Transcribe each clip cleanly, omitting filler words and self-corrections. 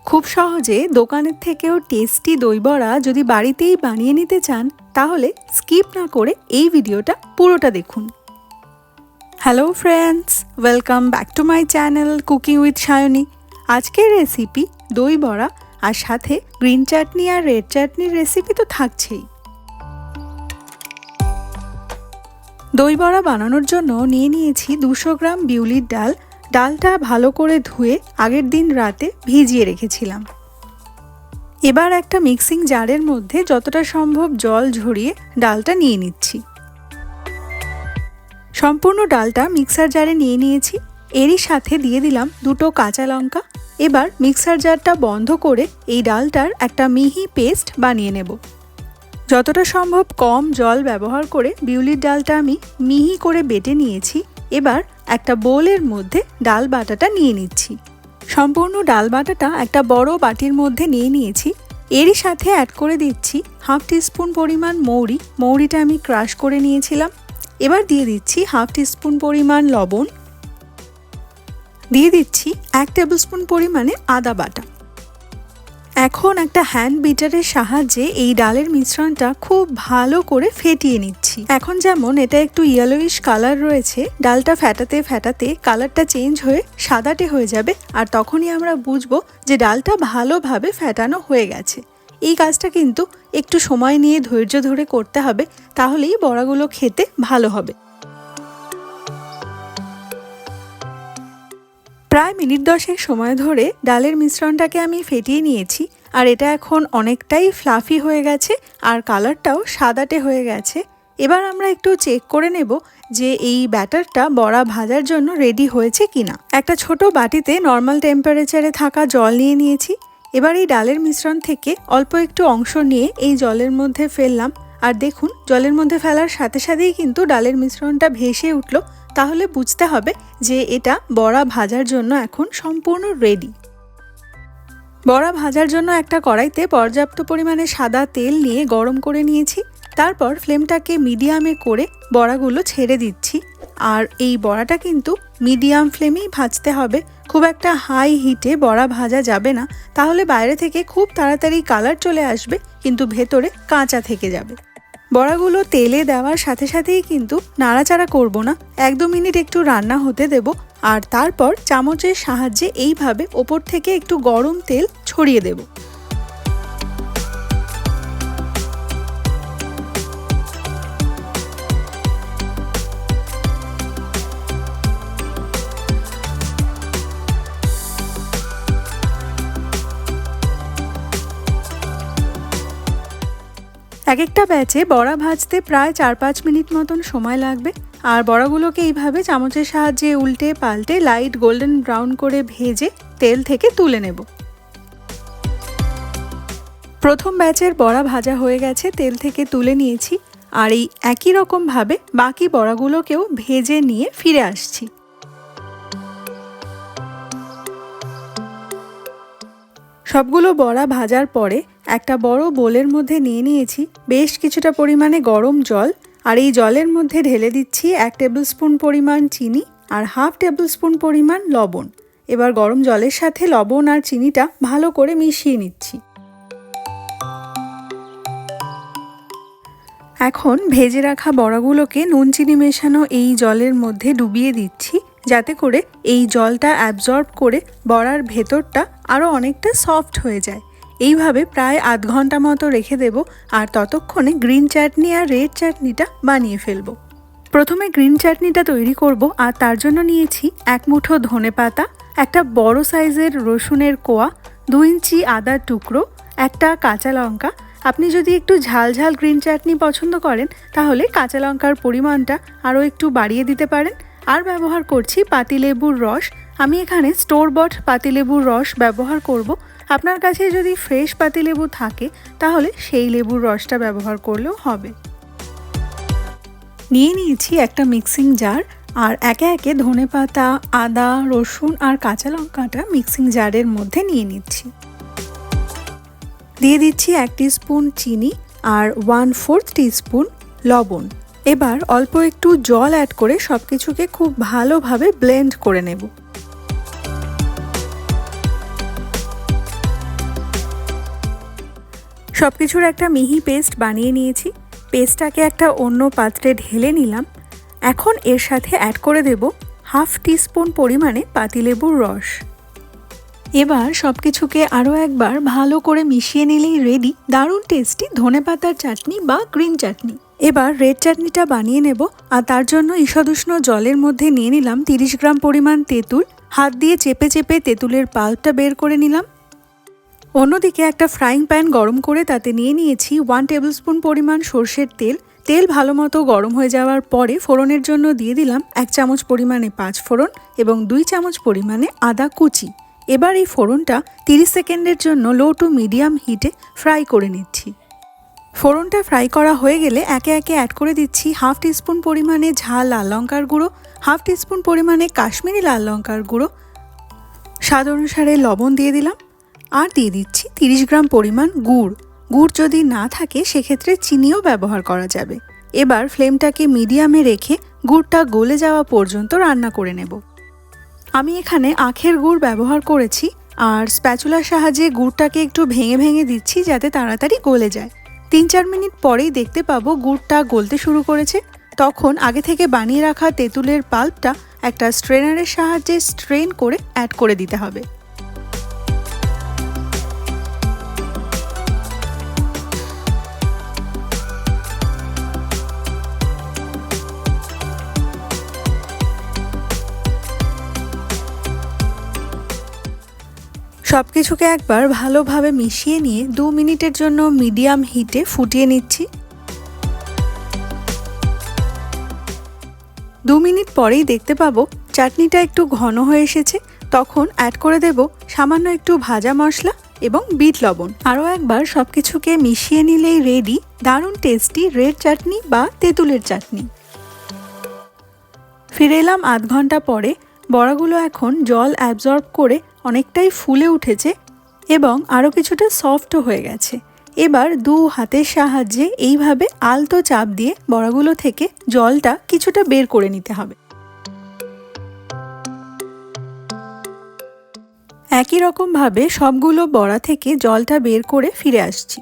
খুব সহজে দোকানের থেকেও টেস্টি দই বড়া যদি বাড়িতেই বানিয়ে নিতে চান তাহলে স্কিপ না করে এই ভিডিওটা পুরোটা দেখুন। Hello friends, welcome back to my channel cooking with Sayani. আজকের রেসিপি দই বড়া, আর সাথে গ্রিন চাটনি আর রেড চাটনির রেসিপি তো থাকছেই। দই বড়া বানানোর জন্য নিয়ে নিয়েছি 200 গ্রাম বিউলির ডাল। ডালটা ভালো করে ধুয়ে আগের দিন রাতে ভিজিয়ে রেখেছিলাম। এবার একটা মিক্সিং জারের মধ্যে যতটা সম্ভব জল ঝরিয়ে ডালটা নিয়ে নিচ্ছি। সম্পূর্ণ ডালটা মিক্সার জারে নিয়ে নিয়েছি। এরই সাথে দিয়ে দিলাম 2টো কাঁচা লঙ্কা। এবার মিক্সার জারটা বন্ধ করে এই ডালটার একটা মিহি পেস্ট বানিয়ে নেব। যতটা সম্ভব কম জল ব্যবহার করে বিউলির ডালটা আমি মিহি করে বেটে নিয়েছি। এবার একটা বোলের মধ্যে ডাল বাটাটা নিয়ে নিচ্ছি। সম্পূর্ণ ডাল বাটাটা একটা বড় বাটির মধ্যে নিয়ে নিয়েছি। এরই সাথে অ্যাড করে দিচ্ছি হাফ টিস্পুন পরিমাণ মৌরি। মৌরিটা আমি ক্রাশ করে নিয়েছিলাম। এবার দিয়ে দিচ্ছি হাফ টিস্পুন পরিমাণ লবণ। দিয়ে দিচ্ছি 1 টেবিলস্পুন পরিমাণে আদা বাটা। এখন একটা হ্যান্ড বিটারের সাহায্যে এই ডালের মিশ্রণটা খুব ভালো করে ফেটিয়ে নিচ্ছি। এখন যেমন এটা একটু ইয়েলোইশ কালার রয়েছে, ডালটা ফেটাতে ফেটাতে কালারটা চেঞ্জ হয়ে সাদাটে হয়ে যাবে, আর তখনই আমরা বুঝবো যে ডালটা ভালোভাবে ফেটানো হয়ে গেছে। এই কাজটা কিন্তু একটু সময় নিয়ে ধৈর্য ধরে করতে হবে, তাহলেই বড়াগুলো খেতে ভালো হবে। প্রায় মিনিট 10 সময় ধরে ডালের মিশ্রণটাকে আমি ফেটিয়ে নিয়েছি, আর এটা এখন অনেকটাই ফ্লাফি হয়ে গেছে আর কালারটাও সাদাটে হয়ে গেছে। এবার আমরা একটু চেক করে নেব যে এই ব্যাটারটা বড়া ভাজার জন্য রেডি হয়েছে কিনা। একটা ছোট বাটিতে নর্মাল টেম্পারেচারে থাকা জল নিয়ে নিয়েছি। এবার এই ডালের মিশ্রণ থেকে অল্প একটু অংশ নিয়ে এই জলের মধ্যে ফেললাম, আর দেখুন জলের মধ্যে ফেলার সাথে সাথেই কিন্তু ডালের মিশ্রণটা ভেসে উঠলো। তাহলে বুঝতে হবে যে এটা বড়া ভাজার জন্য এখন সম্পূর্ণ রেডি। বড়া ভাজার জন্য একটা কড়াইতে পর্যাপ্ত পরিমাণে সাদা তেল নিয়ে গরম করে নিয়েছি। তারপর ফ্লেমটাকে মিডিয়ামে করে বড়াগুলো ছেড়ে দিচ্ছি। আর এই বড়াটা কিন্তু মিডিয়াম ফ্লেমেই ভাজতে হবে, খুব একটা হাই হিটে বড়া ভাজা যাবে না, তাহলে বাইরে থেকে খুব তাড়াতাড়ি কালার চলে আসবে কিন্তু ভেতরে কাঁচা থেকে যাবে। বড়াগুলো তেলে দেওয়ার সাথে সাথেই কিন্তু নাড়াচাড়া করব না, 1-2 মিনিট একটু রান্না হতে দেব, আর তারপর চামচের সাহায্যে এইভাবে ওপর থেকে একটু গরম তেল ছড়িয়ে দেব। এক একটা ব্যাচে বড়া ভাজতে প্রায় 4-5 মিনিট মতন সময় লাগবে, আর বড়াগুলোকে এইভাবে চামচের সাহায্যে উল্টে পাল্টে লাইট গোল্ডেন ব্রাউন করে ভেজে তেল থেকে তুলে নেব। প্রথম ব্যাচের বড়া ভাজা হয়ে গেছে, তেল থেকে তুলে নিয়েছি, আর এই একই রকমভাবে বাকি বড়াগুলোকেও ভেজে নিয়ে ফিরে আসছি। সবগুলো বড়া ভাজার পরে একটা বড় বোলের মধ্যে নিয়ে নিয়েছি বেশ কিছুটা পরিমাণে গরম জল, আর এই জলের মধ্যে ঢেলে দিচ্ছি 1 টেবিলস্পুন পরিমাণ চিনি আর হাফ টেবিলস্পুন পরিমাণ লবণ। এবার গরম জলের সাথে লবণ আর চিনিটা ভালো করে মিশিয়ে নিচ্ছি। এখন ভেজে রাখা বড়াগুলোকে নুন চিনি মেশানো এই জলের মধ্যে ডুবিয়ে দিচ্ছি, যাতে করে এই জলটা অ্যাবজর্ব করে বড়ার ভেতরটা আরও অনেকটা সফট হয়ে যায়। এইভাবে প্রায় আধ ঘন্টা মতো রেখে দেব, আর ততক্ষণে গ্রিন চাটনি আর রেড চাটনিটা বানিয়ে ফেলবো। প্রথমে গ্রিন চাটনিটা তৈরি করব, আর তার জন্য নিয়েছি 1 মুঠো ধনেপাতা, একটা বড় সাইজের রসুনের কোয়া, 2 ইঞ্চি আদার টুকরো, একটা কাঁচা লঙ্কা। আপনি যদি একটু ঝাল ঝাল গ্রিন চাটনি পছন্দ করেন তাহলে কাঁচা লঙ্কার পরিমাণটা আরও একটু বাড়িয়ে দিতে পারেন। আর ব্যবহার করছি পাতিলেবুর রস। আমি এখানে স্টোর বট পাতিলেবুর রস ব্যবহার করব। আপনার কাছে যদি ফ্রেশ পাতিলেবু থাকে তাহলে সেই লেবুর রসটা ব্যবহার করলেও হবে। নিয়ে নিয়েছি একটা মিক্সিং জার, আর একে একে ধনেপাতা, আদা, রসুন আর কাঁচা লঙ্কাটা মিক্সিং জারের মধ্যে নিয়ে নিচ্ছি। দিয়ে দিচ্ছি 1 টিস্পুন চিনি আর 1/4 টিস্পুন লবণ। এবার অল্প একটু জল অ্যাড করে সব কিছুকে খুব ভালোভাবে ব্লেন্ড করে নেব। সব কিছুর একটা মিহি পেস্ট বানিয়ে নিয়েছি। পেস্টটাকে একটা অন্য পাত্রে ঢেলে নিলাম। এখন এর সাথে অ্যাড করে দেব 1/2 টিস্পুন পরিমাণে পাতিলেবুর রস। এবার সব কিছুকে আরও একবার ভালো করে মিশিয়ে নিলেই রেডি দারুণ টেস্টি ধনেপাতার চাটনি বা গ্রিন চাটনি। এবার রেড চাটনিটা বানিয়ে নেব, আর তার জন্য ঈষদুষ্ণ জলের মধ্যে নিয়ে নিলাম 30 গ্রাম পরিমাণ তেঁতুল। হাত দিয়ে চেপে চেপে তেঁতুলের পাল্পটা বের করে নিলাম। অন্যদিকে একটা ফ্রাইং প্যান গরম করে তাতে নিয়ে নিয়েছি 1 টেবিলস্পুন পরিমাণ সর্ষের তেল। তেল ভালো মতো গরম হয়ে যাওয়ার পরে ফোড়নের জন্য দিয়ে দিলাম 1 চামচ পরিমাণে 5 ফোড়ন এবং 2 চামচ পরিমাণে আদা কুচি। এবার এই ফোড়নটা 30 সেকেন্ডের জন্য লো টু মিডিয়াম হিটে ফ্রাই করে নিচ্ছি। ফোড়নটা ফ্রাই করা হয়ে গেলে একে একে অ্যাড করে দিচ্ছি 1/2 টিস্পুন পরিমাণে ঝাল লাল লঙ্কার গুঁড়ো, 1/2 টিস্পুন পরিমাণে কাশ্মীরি লাল লঙ্কার গুঁড়ো, স্বাদ অনুসারে লবণ দিয়ে দিলাম, আর দিয়ে দিচ্ছি 30 গ্রাম পরিমাণ গুড়। গুড় যদি না থাকে সেক্ষেত্রে চিনিও ব্যবহার করা যাবে। এবার ফ্লেমটাকে মিডিয়ামে রেখে গুড়টা গলে যাওয়া পর্যন্ত রান্না করে নেব। আমি এখানে আখের গুড় ব্যবহার করেছি, আর স্প্যাচুলার সাহায্যে গুড়টাকে একটু ভেঙে ভেঙে দিচ্ছি যাতে তাড়াতাড়ি গলে যায়। 3-4 মিনিট পরেই দেখতে পাবো গুড়টা গলতে শুরু করেছে। তখন আগে থেকে বানিয়ে রাখা তেঁতুলের পাল্পটা একটা স্ট্রেনারের সাহায্যে স্ট্রেন করে অ্যাড করে দিতে হবে। সব কিছুকে একবার ভালোভাবে মিশিয়ে নিয়ে 2 মিনিটের জন্য মিডিয়াম হিটে ফুটিয়ে নিচ্ছি। 2 মিনিট পরেই দেখতে পাবো চাটনিটা একটু ঘন হয়ে এসেছে। তখন অ্যাড করে দেব সামান্য একটু ভাজা মশলা এবং বিট লবণ। আরও একবার সব কিছুকে মিশিয়ে নিলেই রেডি দারুণ টেস্টি রেড চাটনি বা তেঁতুলের চাটনি। ফিরে এলাম আধ ঘন্টা পরে। বড়াগুলো এখন জল অ্যাবজর্ব করে অনেকটাই ফুলে উঠেছে এবং আরও কিছুটা সফটও হয়ে গেছে। এবার 2 হাতের সাহায্যে এইভাবে আলতো চাপ দিয়ে বড়াগুলো থেকে জলটা কিছুটা বের করে নিতে হবে। একই রকমভাবে সবগুলো বড়া থেকে জলটা বের করে ফিরে আসছি।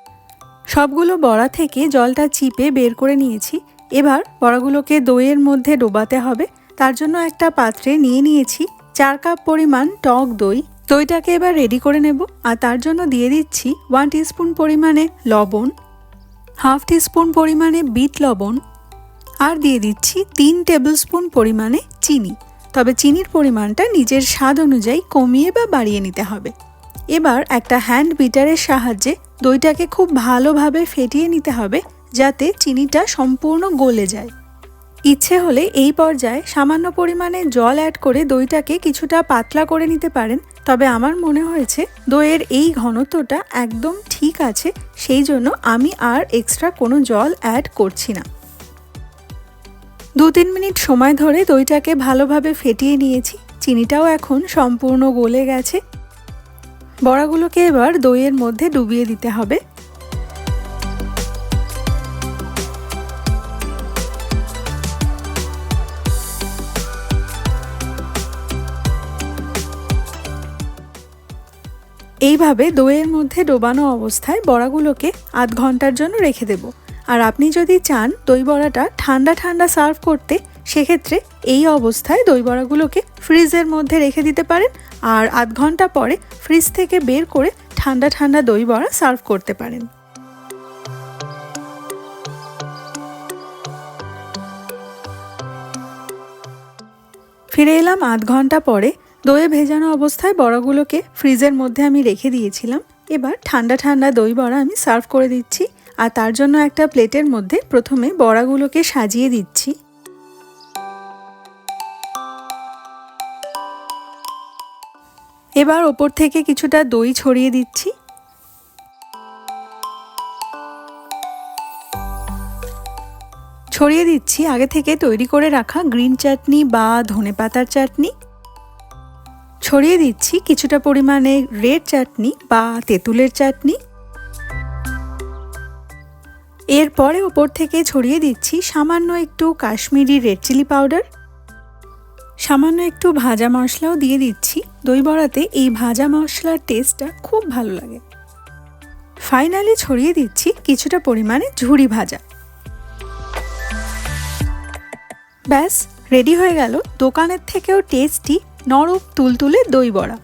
সবগুলো বড়া থেকে জলটা চিপে বের করে নিয়েছি। এবার বড়াগুলোকে দইয়ের মধ্যে ডোবাতে হবে। তার জন্য একটা পাত্রে নিয়ে নিয়েছি 4 কাপ পরিমাণ টক দই। দইটাকে এবার রেডি করে নেব, আর তার জন্য দিয়ে দিচ্ছি 1 টিস্পুন পরিমাণে লবণ, 1/2 টিস্পুন পরিমাণে বিট লবণ, আর দিয়ে দিচ্ছি 3 টেবিলস্পুন পরিমাণে চিনি। তবে চিনির পরিমাণটা নিজের স্বাদ অনুযায়ী কমিয়ে বা বাড়িয়ে নিতে হবে। এবার একটা হ্যান্ড বিটারের সাহায্যে দইটাকে খুব ভালোভাবে ফেটিয়ে নিতে হবে যাতে চিনিটা সম্পূর্ণ গলে যায়। ইচ্ছে হলে এই পর্যায়ে সামান্য পরিমাণে জল অ্যাড করে দইটাকে কিছুটা পাতলা করে নিতে পারেন, তবে আমার মনে হয়েছে দইয়ের এই ঘনত্বটা একদম ঠিক আছে, সেই জন্য আমি আর এক্সট্রা কোনো জল অ্যাড করছি না। 2-3 মিনিট সময় ধরে দইটাকে ভালোভাবে ফেটিয়ে নিয়েছি। চিনিটাও এখন সম্পূর্ণ গলে গেছে। বড়াগুলোকে এবার দইয়ের মধ্যে ডুবিয়ে দিতে হবে। এইভাবে দইয়ের মধ্যে ডোবানো অবস্থায় বড়াগুলোকে আধ ঘন্টার জন্য রেখে দেব। আর আপনি যদি চান দই বড়াটা ঠান্ডা ঠান্ডা সার্ভ করতে, সেক্ষেত্রে এই অবস্থায় দই বড়াগুলোকে ফ্রিজের মধ্যে রেখে দিতে পারেন, আর আধ ঘন্টা পরে ফ্রিজ থেকে বের করে ঠান্ডা ঠান্ডা দই বড়া সার্ভ করতে পারেন। ফিরে এলাম আধ ঘন্টা পরে। দইয়ে ভেজানো অবস্থায় বড়াগুলোকে ফ্রিজের মধ্যে আমি রেখে দিয়েছিলাম। এবার ঠান্ডা ঠান্ডা দই বড়া আমি সার্ভ করে দিচ্ছি, আর তার জন্য একটা প্লেটের মধ্যে প্রথমে বড়াগুলোকে সাজিয়ে দিচ্ছি। এবার ওপর থেকে কিছুটা দই ছড়িয়ে দিচ্ছি। ছড়িয়ে দিচ্ছি আগে থেকে তৈরি করে রাখা গ্রিন চাটনি বা ধনেপাতার চাটনি। ছড়িয়ে দিচ্ছি কিছুটা পরিমাণে রেড চাটনি বা তেঁতুলের চাটনি। এরপরে ওপর থেকে ছড়িয়ে দিচ্ছি সামান্য একটু কাশ্মীরি রেড চিলি পাউডার। সামান্য একটু ভাজা মশলাও দিয়ে দিচ্ছি। দই বড়াতে এই ভাজা মশলার টেস্টটা খুব ভালো লাগে। ফাইনালি ছড়িয়ে দিচ্ছি কিছুটা পরিমাণে ঝুরি ভাজা। ব্যাস রেডি হয়ে গেল দোকানের থেকেও টেস্টি নরম তুলতুলে দই বড়া।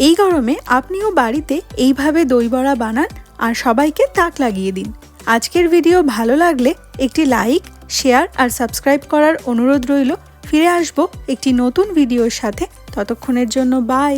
এই গরমে আপনিও বাড়িতে এইভাবে দই বড়া বানান আর সবাইকে তাক লাগিয়ে দিন। আজকের ভিডিও ভালো লাগলে একটি লাইক, শেয়ার আর সাবস্ক্রাইব করার অনুরোধ রইল। ফিরে আসবো একটি নতুন ভিডিওর সাথে। ততক্ষণের জন্য বাই।